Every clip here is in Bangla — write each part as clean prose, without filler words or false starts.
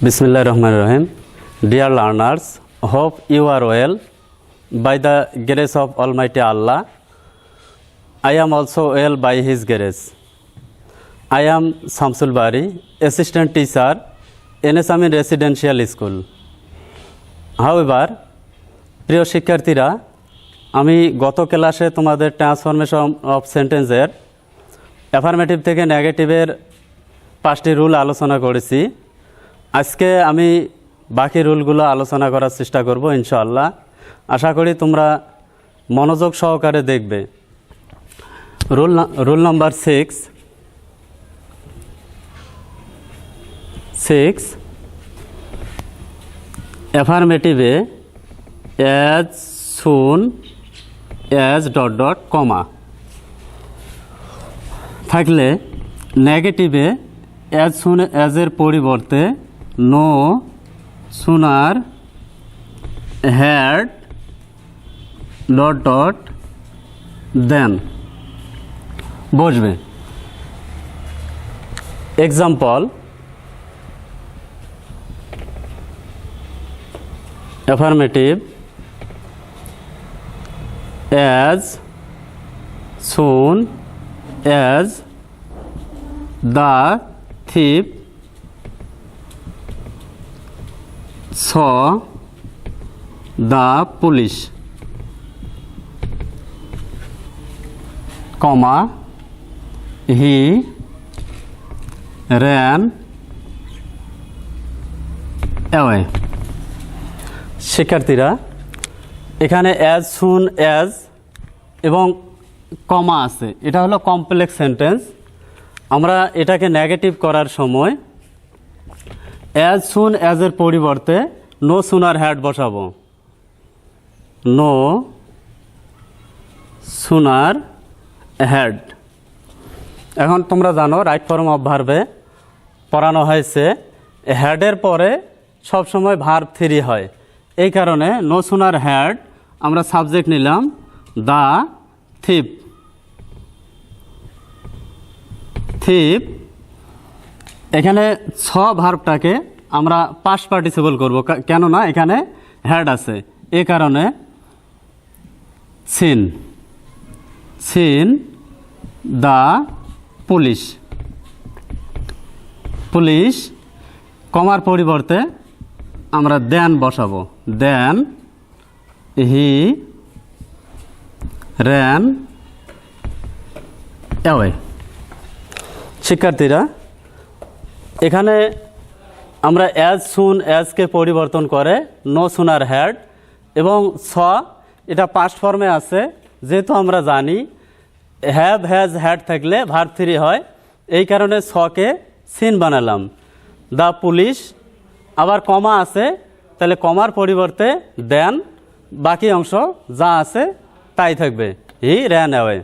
Bismillah Rahman Rahim. Dear learners, hope you are well. By the grace of Almighty Allah, I am also well by His grace. I am Samsul Bari, assistant teacher in Amin Residential School. However, প্রিয় শিক্ষার্থীরা, আমি গত ক্লাসে তোমাদের ট্রান্সফরমেশন অফ সেন্টেন্সের অ্যাফার্মেটিভ থেকে নেগেটিভের 5টি রুল আলোচনা করেছি। আজকে আমি বাকি রুলগুলো আলোচনা করার চেষ্টা করব ইনশাআল্লাহ। আশা করি তোমরা মনোযোগ সহকারে দেখবে। Rule number 6 অ্যাফার্মেটিভে as soon as ... থাকলে নেগেটিভে as soon as এর পরিবর্তে no sooner had ... then বসবে। Example, affirmative as soon as the thief saw the police, he ran away. শিক্ষার্থীরা, এখানে as soon as এবং কমা আছে, এটা হলো কমপ্লেক্স সেন্টেন্স। আমরা এটাকে নেগেটিভ করার সময় as soon as এর পরিবর্তে no sooner had বসাবো। no sooner had। এখন তোমরা জানো রাইট ফর্ম অফ ভার্বে পড়ানো হয়েছে হ্যাডের পরে সবসময় ভার্ব 3 হয়। এই কারণে no sooner had আমরা সাবজেক্ট নিলাম দ্য থিপ। এখানে ভার্বটাকে আমরা পাস্ট পার্টিসিপল করব, কেননা এখানে হ্যাড আছে। এই কারণে সিন দ্য পুলিশ কমার পরিবর্তে আমরা দেন বসাবো। দেন হি ran away। শিক্ষার্থীরা, এখানে আমরা as soon as কে পরিবর্তন করে no sooner had এবং এটা পাস্ট ফর্মে আছে। যেহেতু আমরা জানি হ্যাভ হ্যাজ হ্যাড থাকলে ভার্ব 3 হয়, এই কারণে কে সিন বানালাম। দ্য পুলিশ আবার কমা আছে, তাহলে কমার পরিবর্তে দেন, বাকি অংশ যা আছে তাই থাকবে, হি ran away।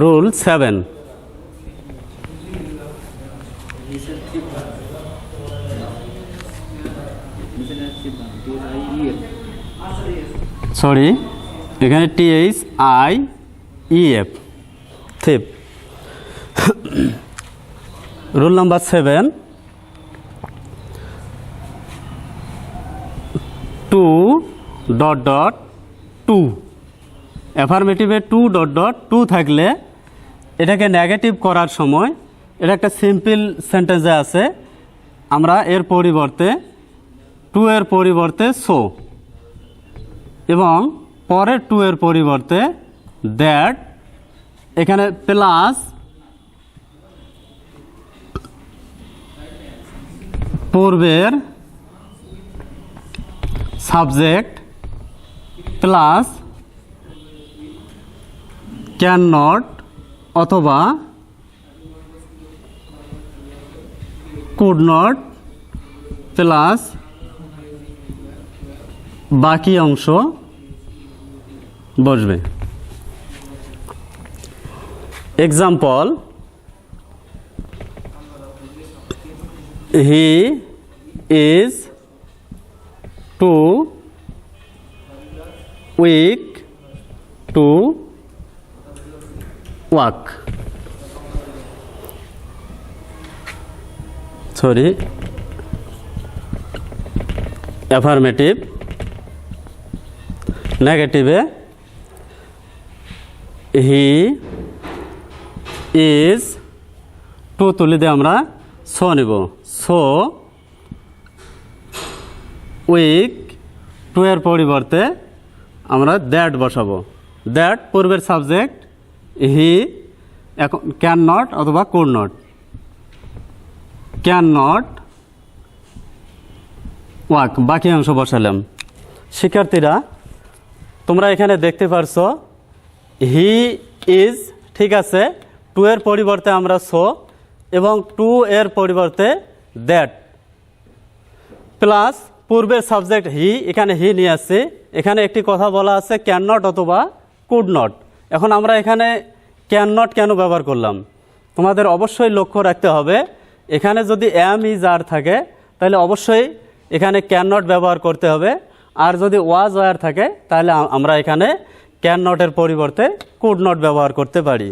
রুল 7 সরি, এখানে THIEF থিপ। রুল নাম্বার 7 2 অ্যাফার্মেটিভে 2 থাকলে এটাকে নেগেটিভ করার সময় এটা একটা সিম্পল সেন্টেন্সে আছে। আমরা এর পরিবর্তে 2 এর পরিবর্তে সো এবং পরে 2 এর পরিবর্তে দ্যাট, এখানে প্লাস পূর্বের সাবজেক্ট প্লাস ক্যান নট অথবা কুড নট প্লাস বাকি অংশ বসবে। Example, he is too weak to walk, sorry affirmative, নেগেটিভে হি ইজ, টু তুলি দিয়ে আমরা সো নিব, সো উইক, টু এর পরিবর্তে আমরা দ্যাট বসাবো। দ্যাট পূর্বের সাবজেক্ট, হি এখন ক্যান নট অথবা could not, can not walk, বাকি অংশ বসালাম। শিক্ষার্থীরা তোমরা এখানে দেখতে পারছো হি ইজ, ঠিক আছে, টু এর পরিবর্তে আমরা সো এবং টু এর পরিবর্তে দ্যাট প্লাস পূর্বের সাবজেক্ট হি, এখানে হি নিয়ে আসছে। এখানে একটি কথা বলা আছে ক্যান নট অথবা কুড নট। এখন আমরা এখানে ক্যান নট কেন ব্যবহার করলাম? তোমাদের অবশ্যই লক্ষ্য রাখতে হবে, এখানে যদি এম ইজ আর থাকে তাহলে অবশ্যই এখানে ক্যান নট ব্যবহার করতে হবে, আর যদি ওয়াজ ওয়ার থাকে তাহলে আমরা এখানে ক্যান নটের পরিবর্তে কুড নট ব্যবহার করতে পারি।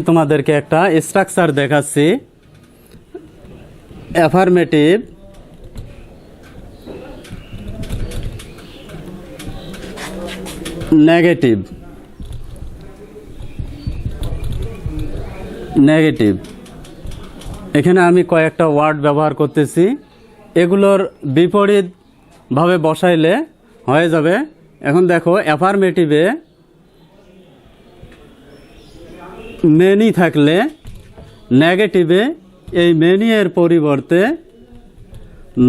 তোমাদেরকে একটা স্ট্রাকচার দেখাচ্ছি। অ্যাফার্মেটিভ, নেগেটিভ, নেগেটিভ, এখানে আমি কয়েকটা ওয়ার্ড ব্যবহার করতেছি, এগুলোর বিপরীতভাবে বসাইলে হয়ে যাবে। এখন দেখো অ্যাফার্মেটিভে মেনি থাকলে নেগেটিভে এই মেনি এর পরিবর্তে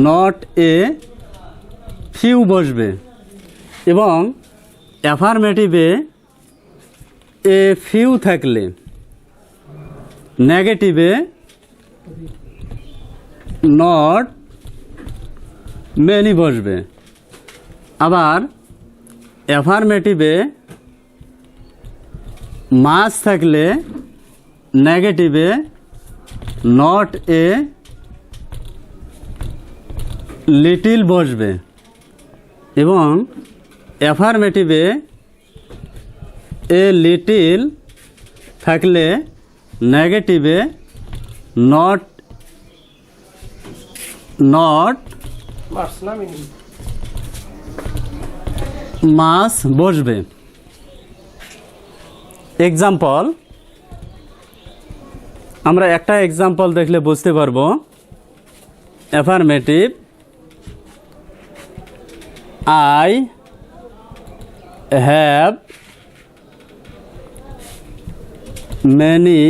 নট এ ফিউ বসবে, এবং অ্যাফার্মেটিভে এ ফিউ থাকলে নেগেটিভে নট মেনি বসবে। আবার অ্যাফার্মেটিভে মাস থাকলে নেগেটিভে নট এ লিটিল বসবে, এবং অ্যাফার্মেটিভে এ লিটিল থাকলে নেগেটিভে নট মাস বসবে। এক্সাম্পল, আমরা একটা এক্সাম্পল দেখলে বুঝতে পারবো। Affirmative, I have many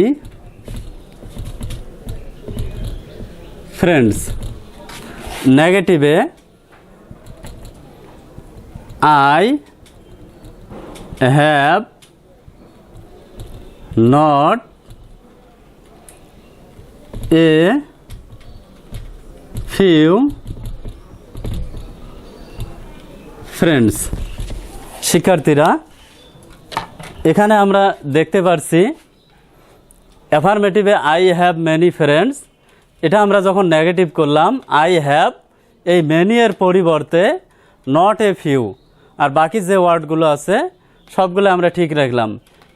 friends. নেগেটিভে I have not a few friends. শিক্ষার্থীরা এখানে আমরা দেখতে পারছি অ্যাফার্মেটিভে আই হ্যাভ মেনি ফ্রেন্ডস, এটা আমরা যখন নেগেটিভ করলাম আই হ্যাভ, এই মেনি এর পরিবর্তে নট এ ফিউ, আর বাকি যে ওয়ার্ডগুলো আছে সবগুলো আমরা ঠিক রাখলাম।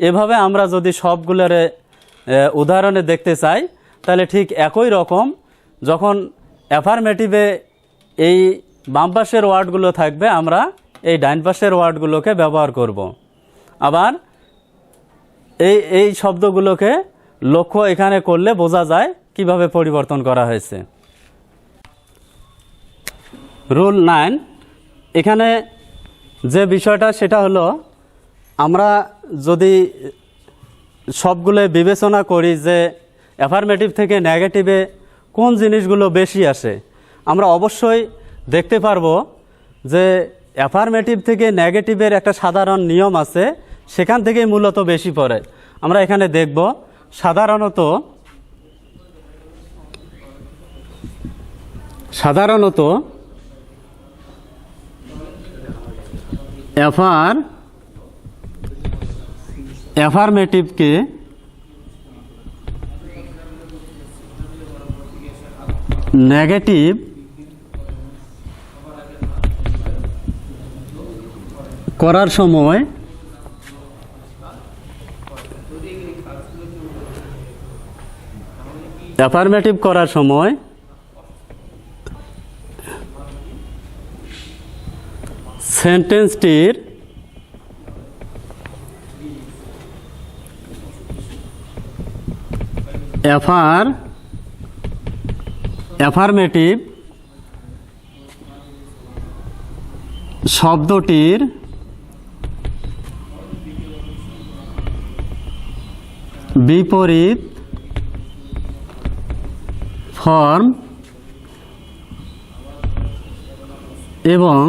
এভাবে আমরা যদি সবগুলোর উদাহরণে দেখতে চাই তাহলে ঠিক একই রকম, যখন অ্যাফার্মেটিভে এই বাম পাশের ওয়ার্ডগুলো থাকবে আমরা এই ডাইন পাশের ওয়ার্ডগুলোকে ব্যবহার করব। আবার এই শব্দগুলোকে লক্ষ্য এখানে করলে বোঝা যায় কিভাবে পরিবর্তন করা হয়েছে। রুল 9, এখানে যে বিষয়টা সেটা হলো, আমরা যদি সবগুলো বিবেচনা করি যে অ্যাফার্মেটিভ থেকে নেগেটিভে কোন জিনিসগুলো বেশি আসে, আমরা অবশ্যই দেখতে পারবো যে অ্যাফার্মেটিভ থেকে নেগেটিভের একটা সাধারণ নিয়ম আছে, সেখান থেকেই মূলত বেশি পড়ে। আমরা এখানে দেখব সাধারণত অ্যাফার্মেটিভকে নেগেটিভ করার সময় অ্যাফার্মেটিভ করার সময় সেন্টেন্সটির অ্যাফার্মেটিভ শব্দটির বিপরীত ফর্ম এবং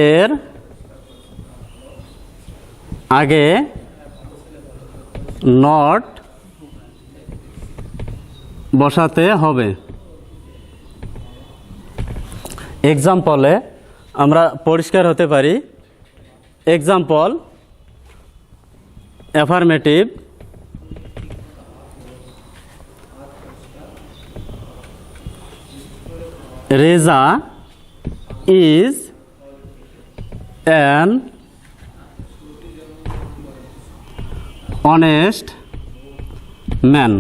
এর আগে নট বসাতে হবে। এক্সাম্পলে আমরা পরিষ্কার হতে পারি। Example affirmative Reza is an honest man.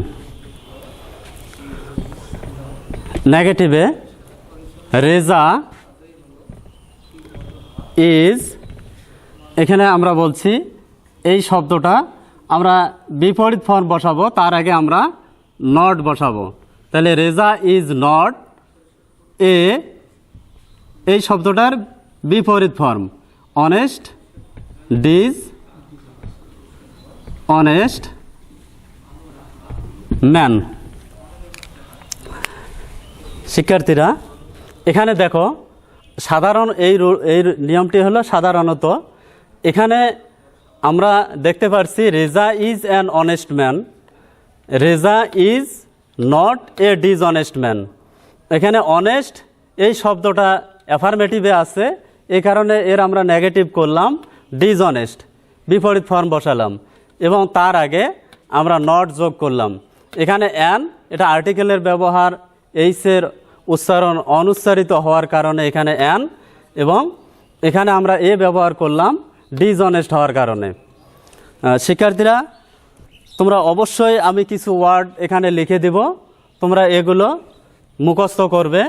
নেগেটিভে রেজা ইজ, এখানে আমরা বলছি এই শব্দটা আমরা বিপরীত ফর্ম বসাবো, তার আগে আমরা নট বসাবো। তাহলে রেজা ইজ নট এই শব্দটার বিপরীত ফর্ম অনেস্ট, ডিজ অনেস্ট ম্যান। শিক্ষার্থীরা এখানে দেখো, সাধারণ এই নিয়মটি হলো সাধারণত এখানে আমরা দেখতে পাচ্ছি Reza is an honest man, Reza is not a dishonest man. এখানে অনেস্ট এই শব্দটা অ্যাফার্মেটিভে আছে, এই কারণে এর আমরা নেগেটিভ করলাম, ডিসঅনেস্ট বিপরীত ফর্ম বসালাম এবং তার আগে আমরা নট যোগ করলাম। এখানে অ্যান এটা আর্টিকেলের ব্যবহার, এইসের উচ্চারণ অনুচ্চারিত হওয়ার কারণে এখানে অ্যান, এবং এখানে আমরা এ ব্যবহার করলাম ডিসঅনেস্ট হওয়ার কারণে। শিক্ষার্থীরা তোমরা অবশ্যই আমি কিছু ওয়ার্ড এখানে লিখে দেব, তোমরা এগুলো মুখস্থ করবে।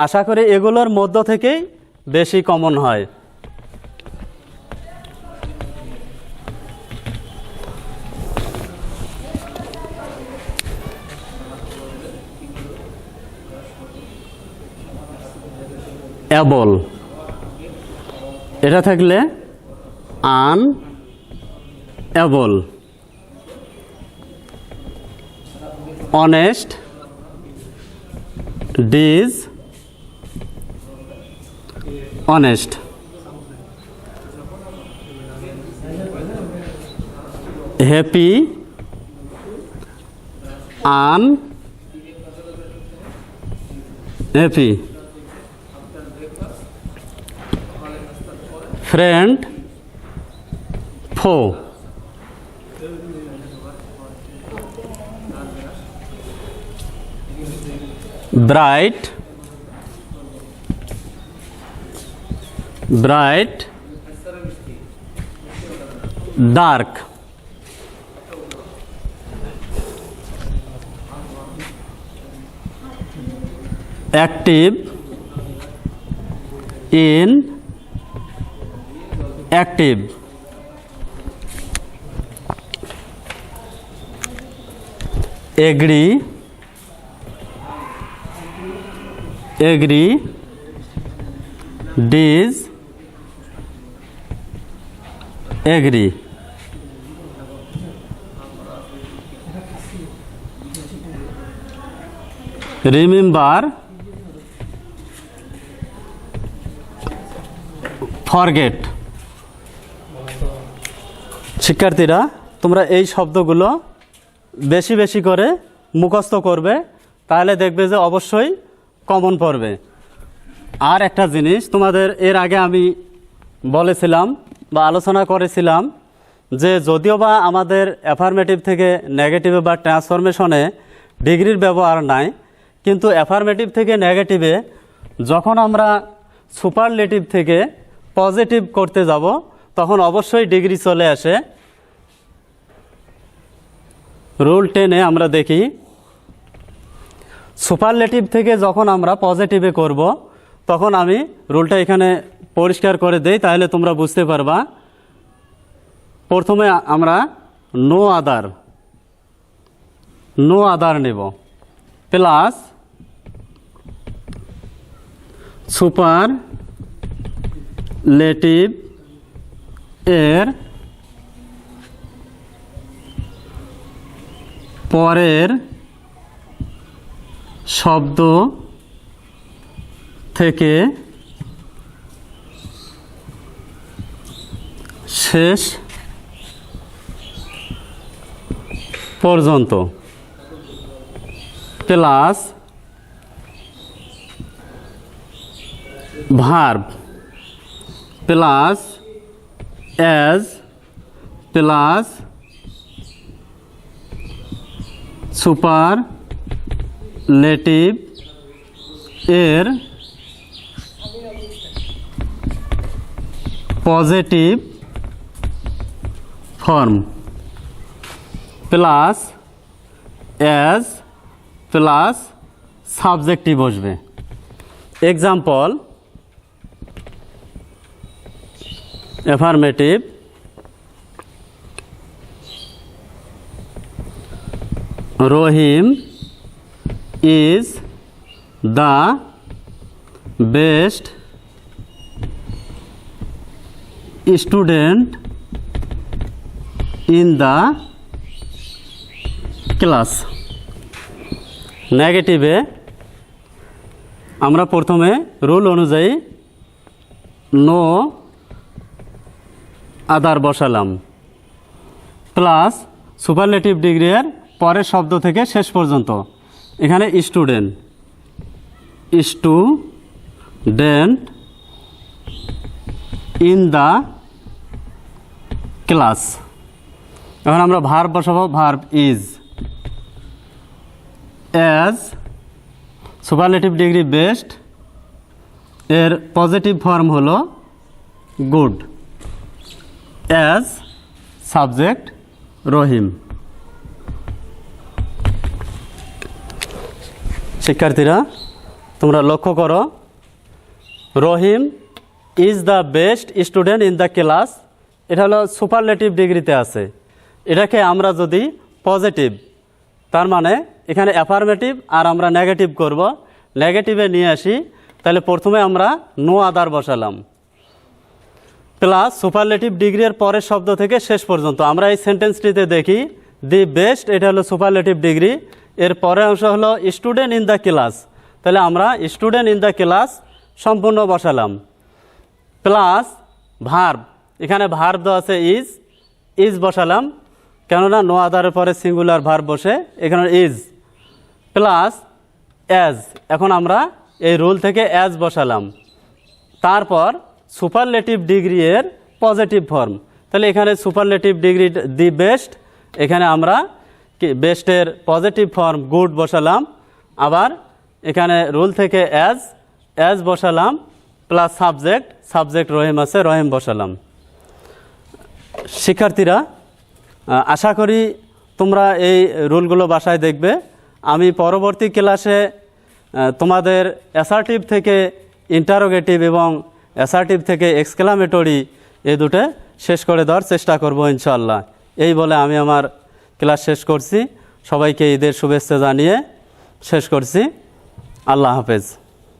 আশা করি এগুলোর মধ্য থেকেই বেশি কমন হয়। অ্যাবল, এটা থাকলে unable. Honest, dishonest. Happy, unhappy. Friend, foe. Bright, bright dark. Active, inactive. Agree, agree, disagree. Remember, forget. শিক্ষার্থীরা তোমরা এই শব্দগুলো বেশি বেশি করে মুখস্থ করবে, তাহলে দেখবে যে অবশ্যই কমন পড়বে। আর একটা জিনিস তোমাদের এর আগে আমি বলেছিলাম বা আলোচনা করেছিলাম যে যদিও বা আমাদের অ্যাফার্মেটিভ থেকে নেগেটিভে বা ট্রান্সফরমেশনে ডিগ্রির ব্যবহার নাই, কিন্তু অ্যাফার্মেটিভ থেকে নেগেটিভে যখন আমরা সুপারলেটিভ থেকে পজিটিভ করতে যাব তখন অবশ্যই ডিগ্রি চলে আসে। রুল 10-এ আমরা দেখি সুপারলেটিভ থেকে যখন আমরা পজিটিভে করব তখন আমি রুলটা এখানে পরিষ্কার করে দেই, তাহলে তোমরা বুঝতে পারবা। প্রথমে আমরা নো আদার নেব, প্লাস সুপারলেটিভ এর পরের শব্দ থেকে শেষ পর্যন্ত, plus verb plus as plus superlative এর positive form plus as plus subjective বসবে। Example, affirmative Rahim is the best student in the class. নেগেটিভে আমরা প্রথমে রুল অনুযায়ী নো আদার বসালাম, প্লাস সুপারলেটিভ ডিগ্রির পরের শব্দ থেকে শেষ পর্যন্ত। এখানে স্টুডেন্ট ইন দ্য ক্লাস। এখন আমরা ভার্ব বসাবো, verb is. As superlative degree best এর পজিটিভ ফর্ম হলো গুড। As subject Rahim. শিক্ষার্থীরা তোমরা লক্ষ্য করো, Rahim is the best student in the class, এটা হলো সুপারলেটিভ ডিগ্রিতে আছে। এটাকে আমরা যদি পজিটিভ, তার মানে এখানে অ্যাফার্মেটিভ আর আমরা নেগেটিভ করব, নেগেটিভে নিয়ে আসি, তাহলে প্রথমে আমরা নো আদার বসালাম, প্লাস সুপারলেটিভ ডিগ্রির পরের শব্দ থেকে শেষ পর্যন্ত। আমরা এই সেন্টেন্সটিতে দেখি দি বেস্ট, এটা হলো সুপারলেটিভ ডিগ্রি, এর পরের অংশ হলো স্টুডেন্ট ইন দ্য ক্লাস, তাহলে আমরা স্টুডেন্ট ইন দ্য ক্লাস সম্পূর্ণ বসালাম, প্লাস ভার্ব, এখানে ভার্ব দেওয়া আছে ইজ বসালাম, কেননা নো আদারের পরে সিঙ্গুলার ভার্ব বসে, এখানে ইজ, প্লাস অ্যাজ। এখন আমরা এই রুল থেকে অ্যাজ বসালাম, তারপর সুপারলেটিভ ডিগ্রি এর পজিটিভ ফর্ম, তাহলে এখানে সুপারলেটিভ ডিগ্রি দি বেস্ট, এখানে আমরা বেস্টের পজিটিভ ফর্ম গুড বসালাম, আবার এখানে রুল থেকে অ্যাজ বসালাম, প্লাস সাবজেক্ট রহিম আছে, রহিম বসালাম। শিক্ষার্থীরা আশা করি তোমরা এই রুলগুলো বাসায় দেখবে। আমি পরবর্তী ক্লাসে তোমাদের অ্যাসার্টিভ থেকে ইন্টারোগেটিভ এবং অ্যাসার্টিভ থেকে এক্সক্লামেটরি এই দুটো শেষ করে দেওয়ার চেষ্টা করব ইনশাআল্লাহ। এই বলে আমি আমার ক্লাস শেষ করছি। সবাইকে ঈদের শুভেচ্ছা জানিয়ে শেষ করছি। আল্লাহ হাফেজ।